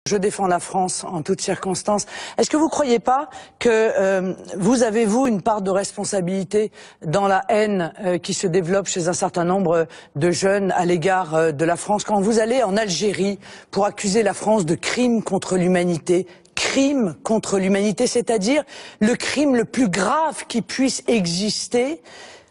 Je défends la France en toutes circonstances. Est-ce que vous ne croyez pas que vous avez, vous, une part de responsabilité dans la haine qui se développe chez un certain nombre de jeunes à l'égard de la France? Quand vous allez en Algérie pour accuser la France de crimes contre l'humanité, crime contre l'humanité, c'est-à-dire le crime le plus grave qui puisse exister,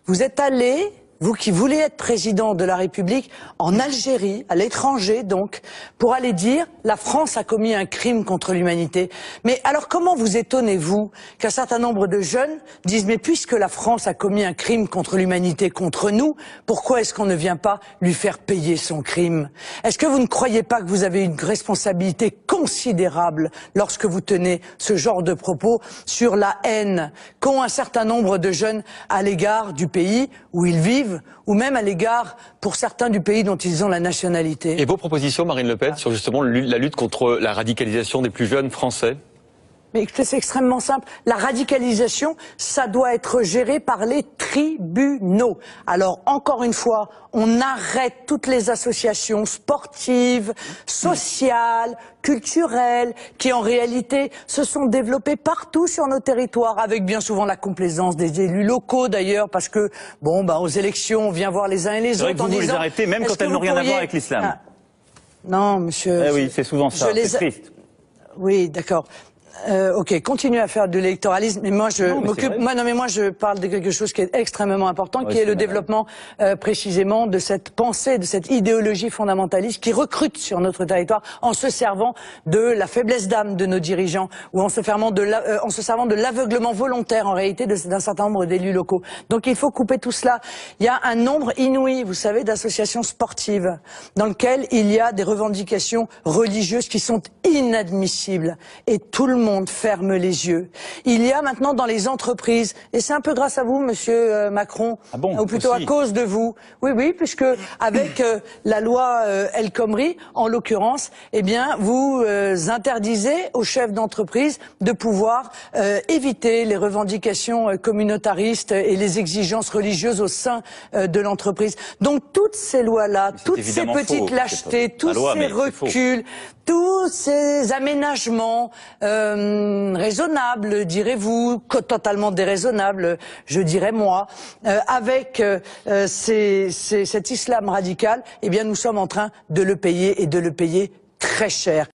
vous êtes allé, vous qui voulez être président de la République, en Algérie, à l'étranger donc, pour aller dire la France a commis un crime contre l'humanité. Mais alors comment vous étonnez-vous qu'un certain nombre de jeunes disent mais puisque la France a commis un crime contre l'humanité contre nous, pourquoi est-ce qu'on ne vient pas lui faire payer son crime? Est-ce que vous ne croyez pas que vous avez une responsabilité considérable lorsque vous tenez ce genre de propos sur la haine qu'ont un certain nombre de jeunes à l'égard du pays où ils vivent, ou même à l'égard, pour certains, du pays dont ils ont la nationalité? Et vos propositions, Marine Le Pen, sur justement la lutte contre la radicalisation des plus jeunes Français? Mais écoutez, c'est extrêmement simple. La radicalisation, ça doit être géré par les tribunaux. Alors, encore une fois, on arrête toutes les associations sportives, sociales, culturelles, qui en réalité se sont développées partout sur nos territoires, avec bien souvent la complaisance des élus locaux d'ailleurs, parce que, bon, aux élections, on vient voir les uns et les autres en disant... vous les arrêtez, même quand elles n'ont rien à voir avec l'islam. Non, monsieur... Eh oui, c'est souvent ça, c'est triste. Oui, d'accord. Ok, continuez à faire de l'électoralisme, mais moi je m'occupe. Moi je parle de quelque chose qui est extrêmement important, qui est le développement précisément de cette pensée, de cette idéologie fondamentaliste qui recrute sur notre territoire en se servant de la faiblesse d'âme de nos dirigeants ou en se servant de l'aveuglement volontaire en réalité d'un certain nombre d'élus locaux. Donc il faut couper tout cela. Il y a un nombre inouï, vous savez, d'associations sportives dans lequel il y a des revendications religieuses qui sont inadmissibles et tout le monde ferme les yeux. Il y a maintenant dans les entreprises, et c'est un peu grâce à vous, monsieur Macron, ou plutôt à cause de vous. Oui, puisque avec la loi El Khomri, en l'occurrence, eh bien, vous interdisez aux chefs d'entreprise de pouvoir éviter les revendications communautaristes et les exigences religieuses au sein de l'entreprise. Donc toutes ces lois-là, toutes ces petites lâchetés, tous ces reculs, tous ces aménagements raisonnables, direz-vous, totalement déraisonnables, je dirais moi, avec cet islam radical, eh bien nous sommes en train de le payer et de le payer très cher.